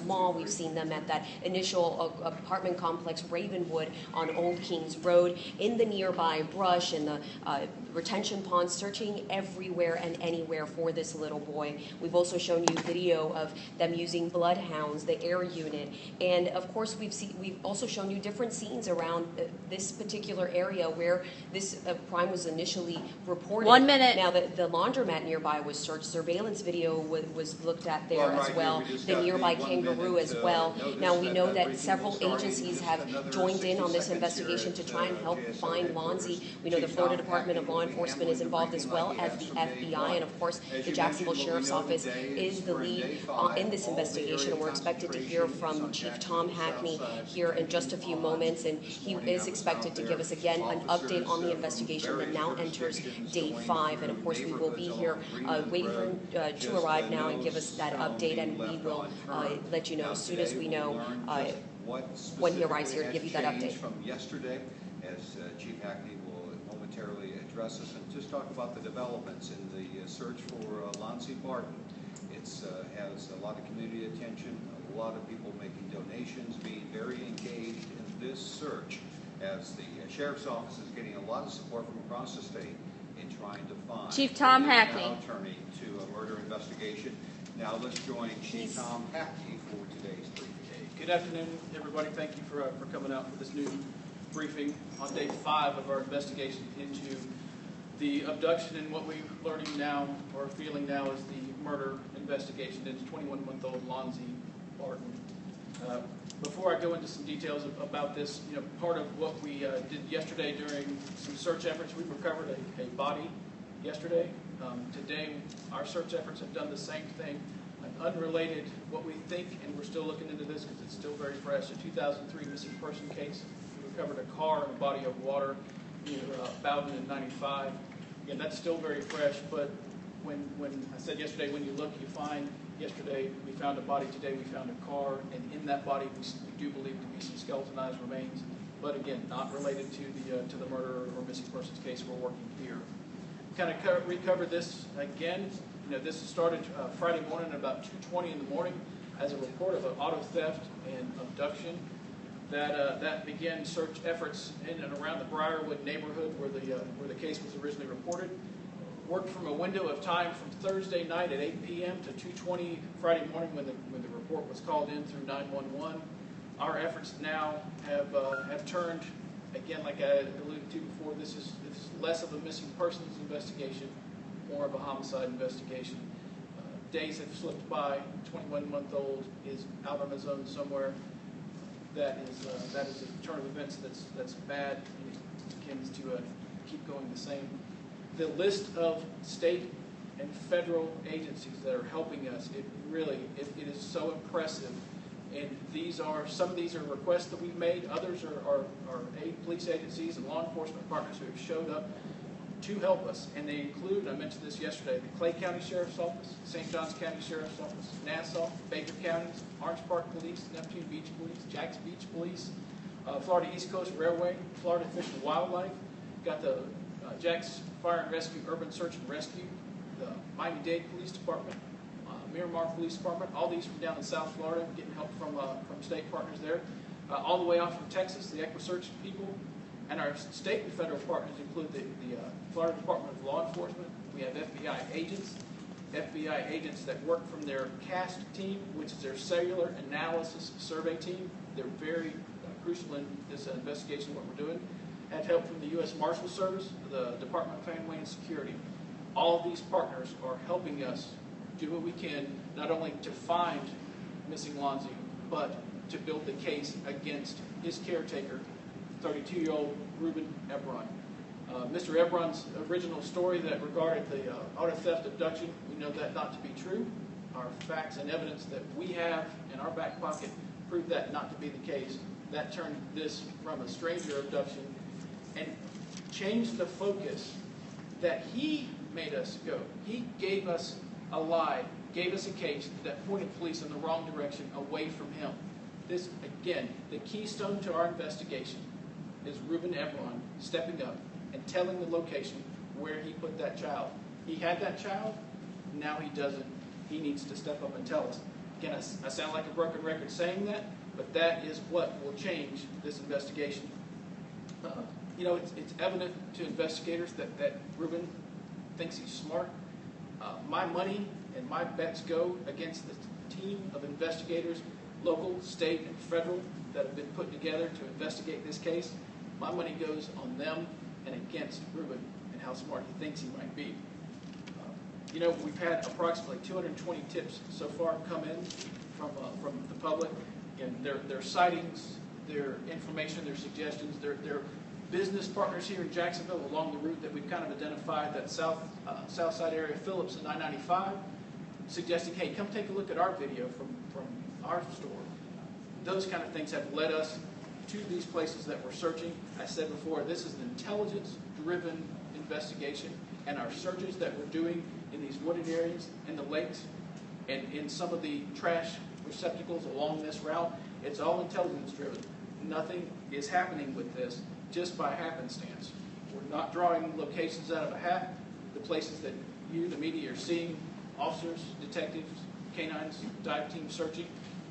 Mall. We've seen them at that initial apartment complex Ravenwood on Old Kings Road, in the nearby brush, in the retention ponds, searching everywhere and anywhere for this little boy. We've also shown you video of them using bloodhounds, the air unit, and of course we've also shown you different scenes around this particular area where this crime was initially reported. 1 minute. Now the laundromat nearby was searched. Surveillance video was looked at there as well. The nearby kangaroo as well. Now we know that several agencies have joined in on this investigation to try and help find Lonzie. We know the Florida Department of Law Enforcement is involved, as well as the FBI, and of course the Jacksonville Sheriff's Office is the lead in this investigation. We're expected to hear from Chief Tom Hackney here in just a few moments, and he is expected to give us again an update on the investigation that now enters day 5. And of course we will be here waiting for him to arrive now and give us that update, and we will let you know as soon as we know when he arrives here to give you that update. From yesterday, as Chief Hackney will momentarily address us and just talk about the developments in the search for Lonzie Barton. It has a lot of community attention, a lot of people making donations, being very engaged in this search, as the Sheriff's Office is getting a lot of support from across the state in trying to find Chief Tom Hackney, attorney to a murder investigation. Now let's join Chief Tom Hackney for today's briefing. Good afternoon, everybody. Thank you for coming out for this new briefing on day 5 of our investigation into the abduction and what we're learning now, or feeling now, is the murder investigation into 21-month-old Lonzie Barton. Before I go into some details about this, part of what we did yesterday during some search efforts, we recovered a body yesterday. Today, our search efforts have done the same thing. Unrelated, what we think, and we're still looking into this because it's still very fresh, a 2003 missing person case. We recovered a car and a body of water near Bowden and 95. Again, that's still very fresh, but when I said yesterday, when you look, you find, yesterday we found a body, today we found a car, and in that body we do believe to be some skeletonized remains, but again, not related to the murder or missing persons case we're working here. Kind of recovered this again. This started Friday morning at about 2:20 in the morning as a report of an auto theft and abduction. That began search efforts in and around the Briarwood neighborhood where the case was originally reported. Worked from a window of time from Thursday night at 8 p.m. to 2:20 Friday morning when the report was called in through 911. Our efforts now have turned, again, like I alluded to before, this is less of a missing persons investigation, more of a homicide investigation. Days have slipped by. 21-month-old is out on his own somewhere. That is a turn of events that's bad, and it tends to keep going the same. The list of state and federal agencies that are helping us, it is so impressive. And some of these are requests that we've made. Others are police agencies and law enforcement partners who have showed up to help us. And they include, I mentioned this yesterday, the Clay County Sheriff's Office, St. Johns County Sheriff's Office, Nassau, Baker Counties, Orange Park Police, Neptune Beach Police, Jax Beach Police, Florida East Coast Railway, Florida Fish and Wildlife. Got the Jax Fire and Rescue Urban Search and Rescue, the Miami-Dade Police Department, Miramar Police Department, all these from down in South Florida, getting help from state partners there, all the way off from Texas, the EquiSearch people, and our state and federal partners include the Florida Department of Law Enforcement. We have FBI agents that work from their CAST team, which is their Cellular Analysis Survey team. They're very crucial in this investigation, what we're doing. Had help from the U.S. Marshal Service, the Department of Family and Security. All of these partners are helping us do what we can, not only to find missing Lonzie, but to build the case against his caretaker, 32-year-old Ruben Ebron. Mr. Ebron's original story that regarded the auto theft abduction, we know that not to be true. Our facts and evidence that we have in our back pocket prove that not to be the case. That turned this from a stranger abduction and changed the focus that he made us go. He gave us a lie, gave us a case that pointed police in the wrong direction, away from him. This, again, the keystone to our investigation is Ruben Ebron stepping up and telling the location where he put that child. He had that child, now he doesn't. He needs to step up and tell us. Again, I sound like a broken record saying that, but that is what will change this investigation. You know, it's evident to investigators that Ruben thinks he's smart. My money and my bets go against the team of investigators, local, state, and federal, that have been put together to investigate this case. My money goes on them and against Ruben and how smart he thinks he might be. You know, we've had approximately 220 tips so far come in from the public, and their sightings, their information, their suggestions, their business partners here in Jacksonville along the route that we've kind of identified, that south side area, Phillips and 995, suggesting, hey, come take a look at our video from our store. Those kind of things have led us to these places that we're searching. I said before, this is an intelligence-driven investigation, and our searches that we're doing in these wooded areas, in the lakes, and in some of the trash receptacles along this route, it's all intelligence-driven. Nothing is happening with this just by happenstance. We're not drawing locations out of a hat. The places that you, the media, are seeing, officers, detectives, canines, dive teams searching,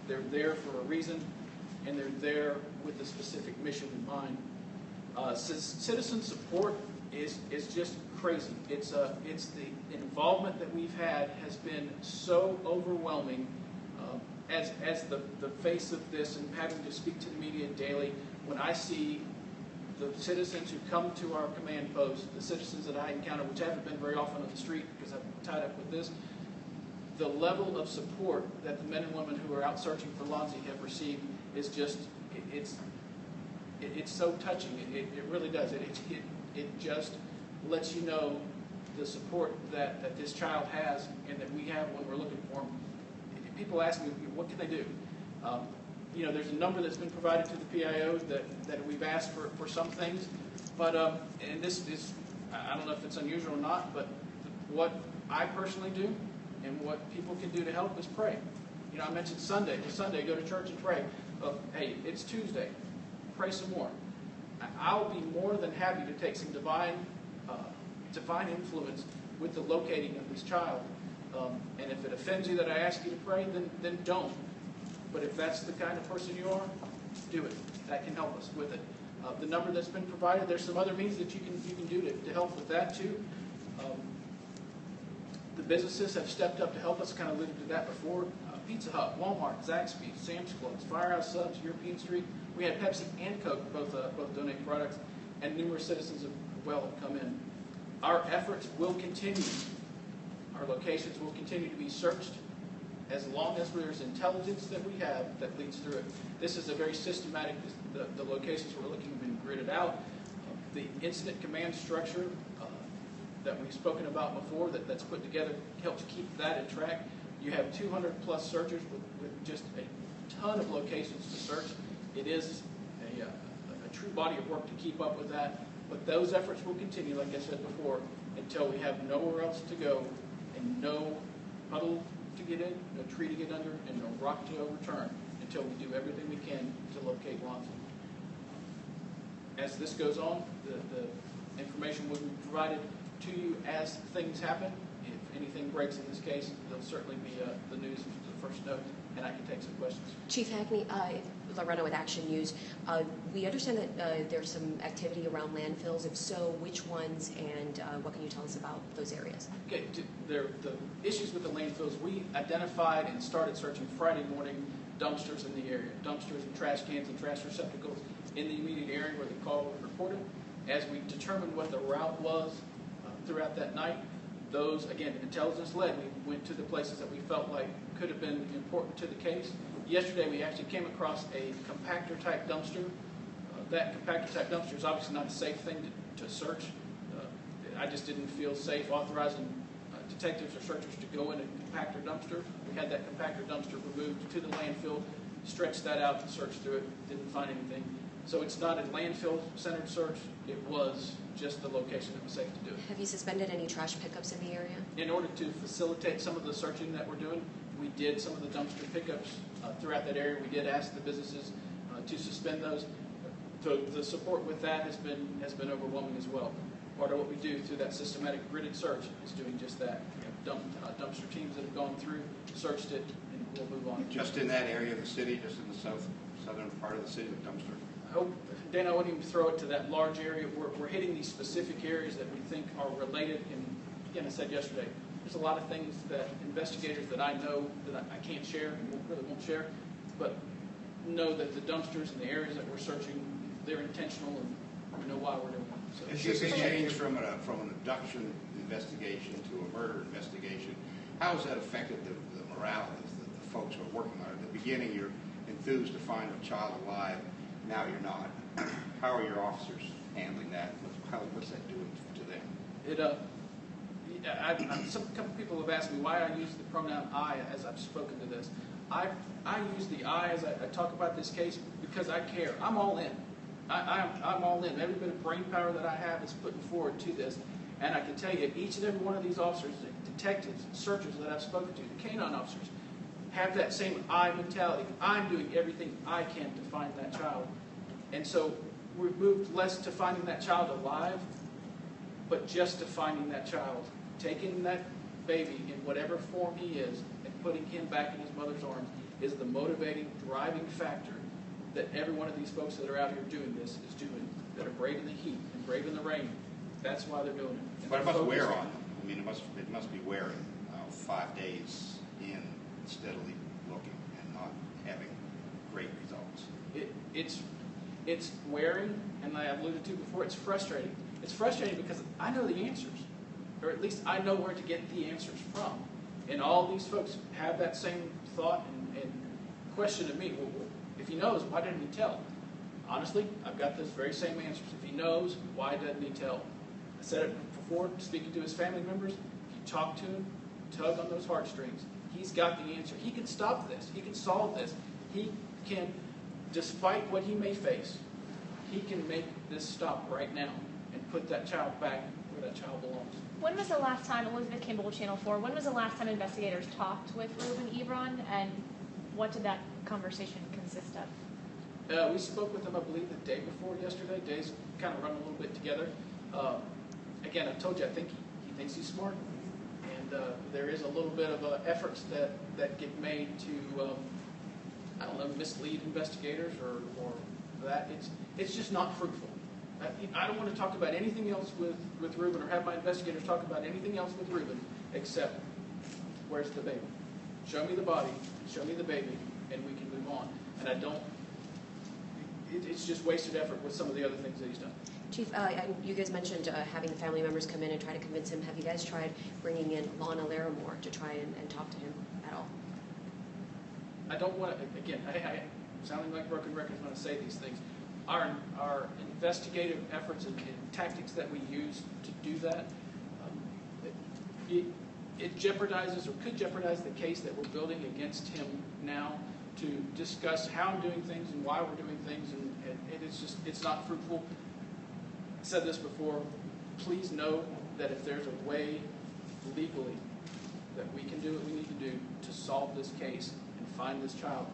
they're there for a reason, and they're there with a specific mission in mind. Citizen support is just crazy. It's the involvement that we've had has been so overwhelming. As the face of this and having to speak to the media daily, when I see the citizens who come to our command post, the citizens that I encounter, which haven't been very often on the street because I'm tied up with this, the level of support that the men and women who are out searching for Lonzie have received is just, it's so touching. It really does. It just lets you know the support that this child has and that we have when we're looking for him. People ask me, what can they do? You know, there's a number that's been provided to the PIOs that we've asked for some things, but and this is, I don't know if it's unusual or not, but what I personally do and what people can do to help is pray. You know, I mentioned Sunday. Sunday, go to church and pray. Hey, it's Tuesday. Pray some more. I'll be more than happy to take some divine influence with the locating of this child. And if it offends you that I ask you to pray, then don't. But if that's the kind of person you are, do it. That can help us with it. The number that's been provided, there's some other means that you can do to help with that too. The businesses have stepped up to help us. Kind of alluded to that before. Pizza Hut, Walmart, Zaxby's, Sam's Clubs, Firehouse Subs, European Street. We had Pepsi and Coke both donate products, and numerous citizens have come in. Our efforts will continue. Our locations will continue to be searched as long as there's intelligence that we have that leads through it. This is a very systematic, the locations we're looking have been gridded out. The incident command structure that we've spoken about before that's put together helps keep that in track. You have 200 plus searchers with just a ton of locations to search. It is a true body of work to keep up with that, but those efforts will continue, like I said before, until we have nowhere else to go and no puddle to get in, no tree to get under, and no rock to overturn, until we do everything we can to locate Lonzie. As this goes on, the information will be provided to you as things happen. If anything breaks in this case, there'll certainly be the news of the first note, and I can take some questions. Chief Hackney, Lorena with Action News. We understand that there's some activity around landfills. If so, which ones, and what can you tell us about those areas? Okay, the issues with the landfills, we identified and started searching Friday morning dumpsters in the area, dumpsters and trash cans and trash receptacles in the immediate area where the call was reported. As we determined what the route was throughout that night, those, again, intelligence-led, we went to the places that we felt like could have been important to the case. Yesterday, we actually came across a compactor-type dumpster. That compactor-type dumpster is obviously not a safe thing to search. I just didn't feel safe authorizing detectives or searchers to go in a compactor dumpster. We had that compactor dumpster removed to the landfill, stretched that out and searched through it, didn't find anything. So it's not a landfill-centered search. It was just the location that was safe to do it. Have you suspended any trash pickups in the area? In order to facilitate some of the searching that we're doing, we did some of the dumpster pickups throughout that area. We did ask the businesses to suspend those. So the support with that has been overwhelming as well. Part of what we do through that systematic gridded search is doing just that. We have dumpster teams that have gone through, searched it, and we'll move on. Just in that area of the city, just in the southern part of the city, the dumpster? Dan, I wouldn't even throw it to that large area. We're hitting these specific areas that we think are related. And again, I said yesterday, there's a lot of things that investigators that I know that I can't share and really won't share, but know that the dumpsters and the areas that we're searching, they're intentional and we know why we're doing it. So It's just a change from an abduction investigation to a murder investigation. How has that affected the morale of the folks who are working on it? At the beginning, you're enthused to find a child alive. Now you're not. How are your officers handling that? What's that doing to them? Some couple people have asked me why I use the pronoun I as I've spoken to this. I use the I as I talk about this case because I care. I'm all in. I'm all in. Every bit of brain power that I have is putting forward to this. And I can tell you, each and every one of these officers, detectives, searchers that I've spoken to, the canine officers, have that same I mentality. I'm doing everything I can to find that child. And so we've moved less to finding that child alive, but just to finding that child. Taking that baby in whatever form he is and putting him back in his mother's arms is the motivating, driving factor that every one of these folks that are out here doing this is doing, that are braving the heat and braving the rain. That's why they're doing it. But it must wear on them. I mean, it must be wearing 5 days in steadily looking and not having great results. It's wearing, and I alluded to before, it's frustrating. It's frustrating because I know the answers, or at least I know where to get the answers from. And all these folks have that same thought and question of me. Well, if he knows, why didn't he tell? Honestly, I've got those very same answers. If he knows, why doesn't he tell? I said it before, speaking to his family members. If you talk to him, tug on those heartstrings, he's got the answer. He can stop this. He can solve this. He can, despite what he may face, he can make this stop right now and put that child back where that child belongs. When was the last time, Elizabeth Kimball, Channel 4, when was the last time investigators talked with Reuben Ebron, and what did that conversation consist of? We spoke with him, I believe, the day before yesterday. Days kind of run a little bit together. Again, I told you, I think he thinks he's smart. And there is a little bit of efforts that get made to, I don't know, mislead investigators or that. It's just not fruitful. I don't want to talk about anything else with Reuben or have my investigators talk about anything else with Reuben except where's the baby? Show me the body, show me the baby, and we can move on. And I don't, it's just wasted effort with some of the other things that he's done. Chief, you guys mentioned having family members come in and try to convince him. Have you guys tried bringing in Lana Larimore to try and talk to him at all? I don't want to, again, I sounding like broken records when I say these things. Our investigative efforts and tactics that we use to do that, it jeopardizes or could jeopardize the case that we're building against him now to discuss how I'm doing things and why we're doing things, and it's not fruitful. I said this before, please know that if there's a way legally that we can do what we need to do to solve this case and find this child,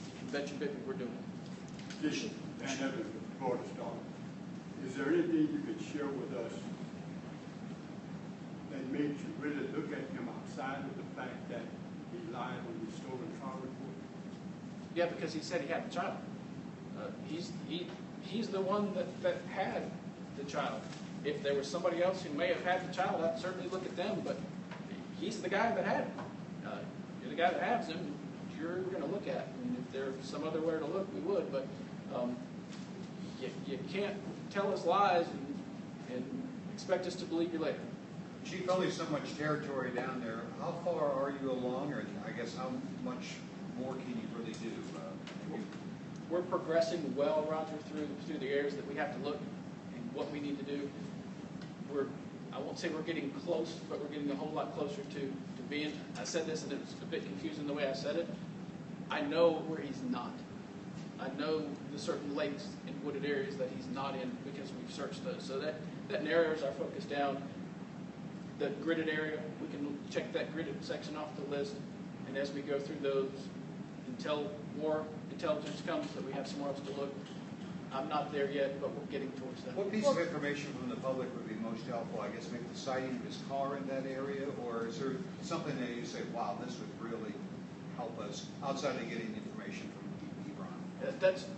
you can bet your baby we're doing it. Bishop, and Evans, Florida Star. Is there anything you could share with us that made you really look at him outside of the fact that he lied on the stolen trial report? Yeah, because he said he had the child. He's the one that had the child. If there was somebody else who may have had the child, I'd certainly look at them, but he's the guy that had him. You're the guy that has him, you're going to look at him. And if there's some other way to look, we would, but you can't tell us lies and expect us to believe you later. Chief, only so much territory down there. How far are you along, or I guess how much more can you really do? We're progressing well, Roger, through the areas that we have to look and what we need to do. I won't say we're getting close, but we're getting a whole lot closer to being. I said this, and it's a bit confusing the way I said it. I know where he's not. I know the certain lakes and wooded areas that he's not in because we've searched those. So that narrows our focus down. The gridded area, we can check that gridded section off the list. And as we go through those, until more intelligence comes that we have somewhere else to look, I'm not there yet, but we're getting towards that. What piece of information from the public would be most helpful? I guess maybe the sighting of his car in that area, or is there something that you say, wow, this would really help us outside of getting information from Ebron?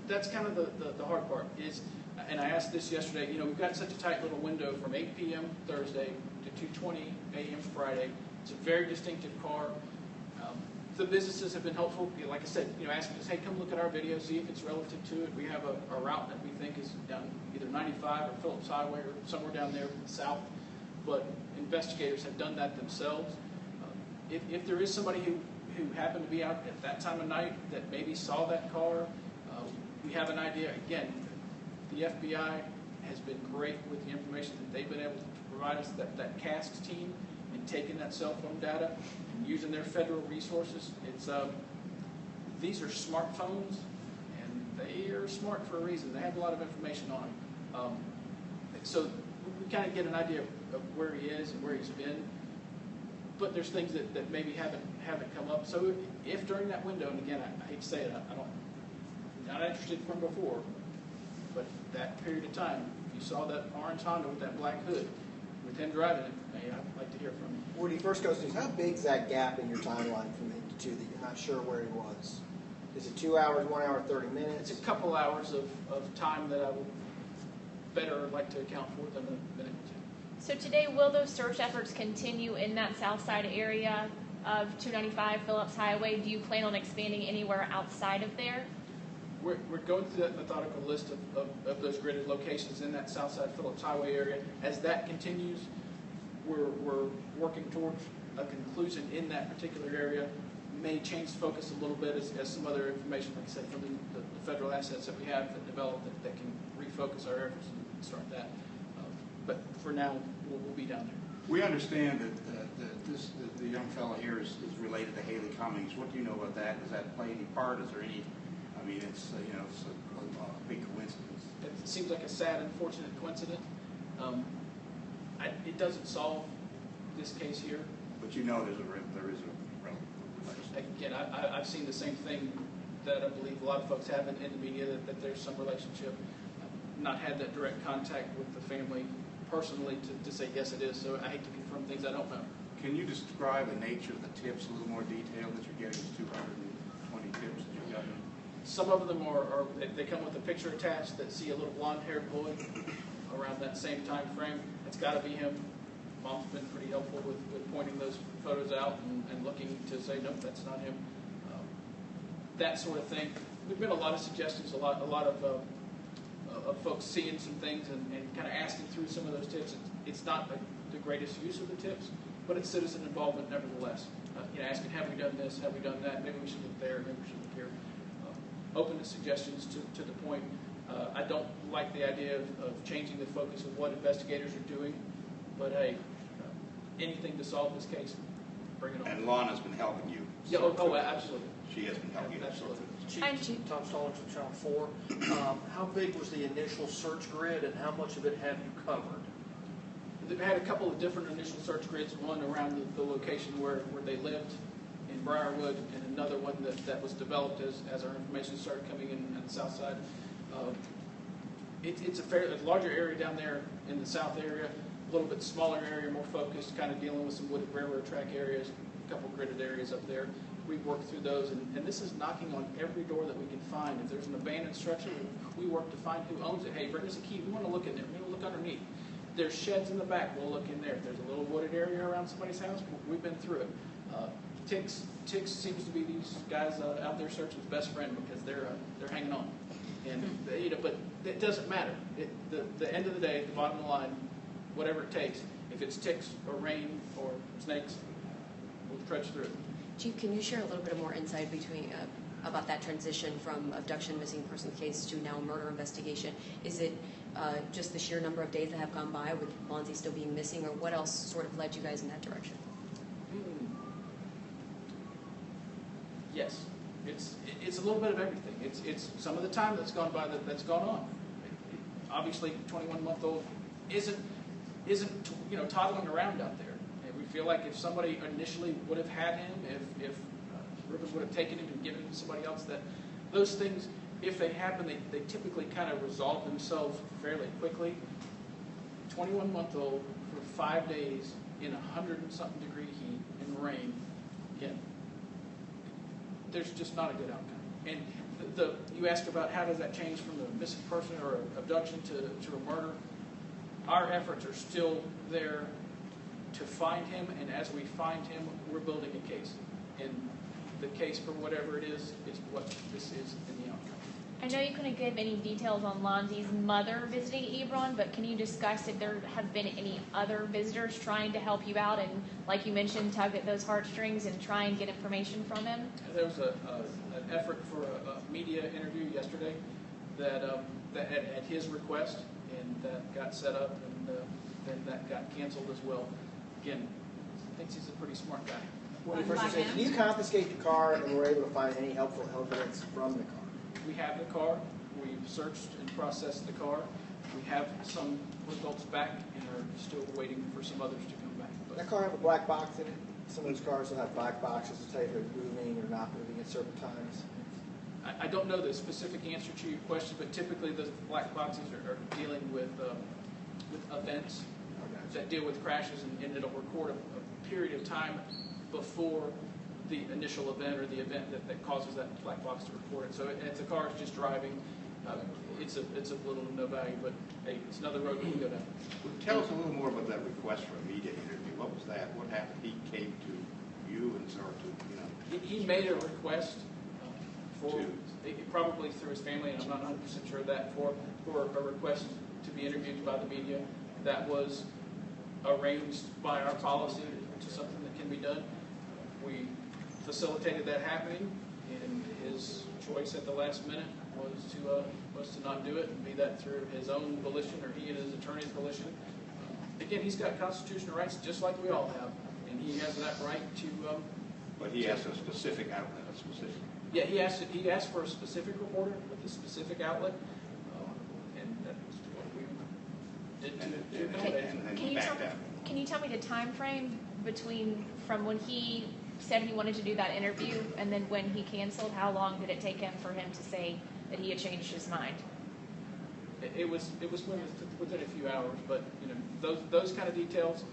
That's kind of the hard part is, and I asked this yesterday, we've got such a tight little window from 8 p.m. Thursday to 2:20 a.m. Friday. It's a very distinctive car. The businesses have been helpful. Like I said, asking us, hey, come look at our video, see if it's relative to it. We have a route that we think is down either 95 or Phillips Highway or somewhere down there south. But investigators have done that themselves. If there is somebody who happened to be out at that time of night that maybe saw that car, we have an idea. Again, the FBI has been great with the information that they've been able to provide us, that CASKS team, and taking that cell phone data and using their federal resources. These are smartphones, and they are smart for a reason. They have a lot of information on them. So we kind of get an idea of where he is and where he's been. But there's things that maybe haven't come up. So if during that window, and again, I hate to say it, I'm not interested from before, but that period of time, if you saw that orange Honda with that black hood, with him driving it, I'd like to hear from him. When he first goes news, how big is that gap in your timeline from 8 to 2 that you're not sure where he was? Is it 2 hours, 1 hour, 30 minutes? It's a couple hours of time that I would better like to account for than a minute or two. So today, will those search efforts continue in that south side area of 295 Phillips Highway? Do you plan on expanding anywhere outside of there? We're going through that methodical list of those gridded locations in that south side Phillips Highway area. As that continues, we're working towards a conclusion in that particular area. May change focus a little bit as some other information, like I said, from the federal assets that we have that develop that can refocus our efforts and start that. But for now, we'll be down there. We understand that the young fellow here is related to Haley Cummings. What do you know about that? Does that play any part? Is there any? I mean, it's it's a big coincidence. It seems like a sad, unfortunate coincidence. It doesn't solve this case here. But there is a relative. Again, I've seen the same thing that I believe a lot of folks have in the media, that there's some relationship. I've not had that direct contact with the family personally to say yes it is, so I hate to confirm things I don't know. Can you describe the nature of the tips a little more detail that you're getting? 220 tips that you've gotten? Some of them they come with a picture attached that see a little blonde-haired boy around that same time frame. It's got to be him. Mom's been pretty helpful with pointing those photos out and looking to say, nope, that's not him. That sort of thing. There's been a lot of suggestions, a lot of folks seeing some things and kind of asking through some of those tips. It's not the greatest use of the tips, but it's citizen involvement nevertheless. Asking, have we done this? Have we done that? Maybe we should look there. Maybe we should look here. Open to suggestions to the point. I don't like the idea of changing the focus of what investigators are doing, but hey, anything to solve this case, bring it on. And Lana's been helping you. Yeah, absolutely. She has been helping you. Absolutely. Chief Tom Stallings from Channel 4. How big was the initial search grid, and how much of it have you covered? They've had a couple of different initial search grids, one around the location where they lived in Briarwood, and another one that was developed as our information started coming in on the south side. It's a larger area down there in the south area, a little bit smaller area, more focused, kind of dealing with some wooded railroad track areas, a couple gridded areas up there. We've worked through those, and this is knocking on every door that we can find. If there's an abandoned structure, we work to find who owns it. Hey, bring us a key. We want to look in there. We want to look underneath. There's sheds in the back. We'll look in there. If there's a little wooded area around somebody's house, we've been through it. Ticks seems to be these guys out there searching's best friend because they're hanging on, and but it doesn't matter. The end of the day, the bottom line, whatever it takes. If it's ticks or rain or snakes, we'll trudge through it. Chief, can you share a little bit more insight about that transition from abduction, missing person case to now murder investigation? Is it just the sheer number of days that have gone by with Lonzie still being missing, or what else sort of led you guys in that direction? Yes, it's a little bit of everything. It's some of the time that's gone by that's gone on. Obviously, 21-month-old isn't toddling around out there. And we feel like if somebody initially would have had him, if Rivers would have taken him and given him to somebody else, that those things, if they happen, they typically kind of resolve themselves fairly quickly. 21-month-old for 5 days in 100-something degree heat and rain. Again, there's just not a good outcome. And you asked about how does that change from a missing person or abduction to a murder. Our efforts are still there to find him, and as we find him, we're building a case. And the case, for whatever it is what this is in the outcome. I know you couldn't give any details on Lonzie's mother visiting Ebron, but can you discuss if there have been any other visitors trying to help you out and, like you mentioned, tug at those heartstrings and try and get information from him? There was an effort for a media interview yesterday that at his request, and that got set up, and then that got canceled as well. Again, thinks he's a pretty smart guy. When he first said, did you confiscate the car and were able to find any helpful evidence from the car? We have the car. We've searched and processed the car. We have some results back and are still waiting for some others to come back. Does that car have a black box in it? Some of those cars will have black boxes to tell you if they're moving or not moving at certain times. I don't know the specific answer to your question, but typically those black boxes are dealing with events that deal with crashes, and it'll record a period of time before the initial event or the event that causes that black box to record it. So if the car is just driving, it's of little to no value, but hey, it's another road we can go down. Well, tell us a little more about that request for a media interview. What was that? What happened? He came to you and sort of, He made a request probably through his family, and I'm not 100% sure of that, for a request to be interviewed by the media. That was arranged by our policy to something that can be done. We facilitated that happening, and his choice at the last minute was to not do it, and be that through his own volition or he and his attorney's volition. Again, he's got constitutional rights just like we all have, and he has that right to. But he asked a specific outlet, a specific. Yeah, he asked for a specific reporter with a specific outlet, and that's what we did to accommodate. Can you tell me the time frame from when he said he wanted to do that interview and then when he canceled? How long did it take him for him to say that he had changed his mind? It was within a few hours, but those kind of details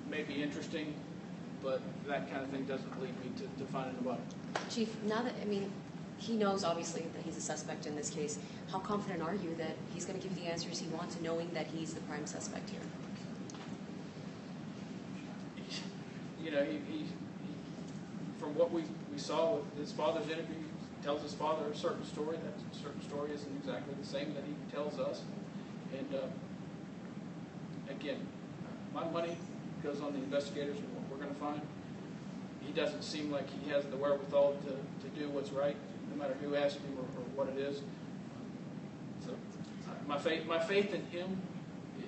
may be interesting, but that kind of thing doesn't lead me to finding the body. Chief, now that, he knows obviously that he's a suspect in this case, how confident are you that he's going to give you the answers he wants, knowing that he's the prime suspect here? He from what we saw with his father's interview, he tells his father a certain story. That certain story isn't exactly the same that he tells us. And again, my money goes on the investigators and what we're going to find. He doesn't seem like he has the wherewithal to do what's right, no matter who asks him or what it is. So my faith in him,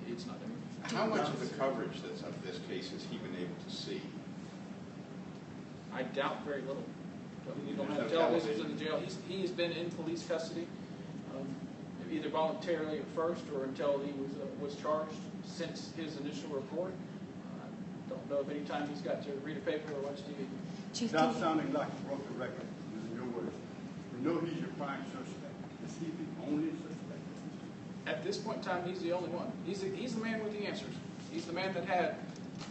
it's not there. How much of the coverage that's of this case has he been able to see? I doubt very little. You don't have televisions in the jail. He has been in police custody, either voluntarily at first or until he was charged since his initial report. I don't know if any time he's got to read a paper or watch TV. Chief, without sounding like a broken record, using your words, we know he's your prime suspect. Is he the only suspect? At this point in time, he's the only one. He's the man with the answers. He's the man that had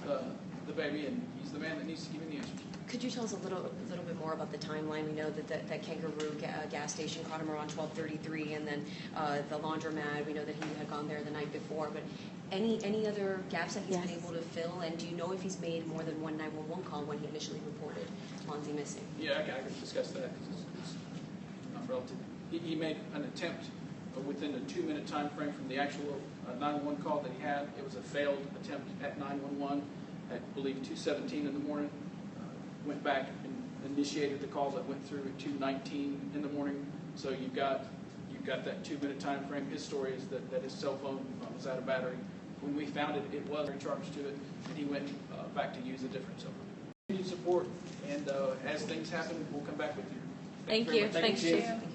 the baby, and he's the man that needs to give him the answers. could you tell us a little bit more about the timeline? We know that Kangaroo gas station caught him around 12:33, and then the laundromat, we know that he had gone there the night before, but any other gaps that he's been able to fill, and do you know if he's made more than one 911 call when he initially reported Lonzie missing? Yeah, I can discuss that because it's not relative. He made an attempt within a 2-minute time frame from the actual 911 call that he had. It was a failed attempt at 911 at, I believe, 2:17 in the morning. Went back and initiated the call that went through at 2:19 in the morning. So you've got that 2-minute time frame. His story is that his cell phone was out of battery. When we found it, it was recharged to it, and he went back to use a different cell phone. We need support, and as things happen, we'll come back with you. Thank you. Thank you. Thank you.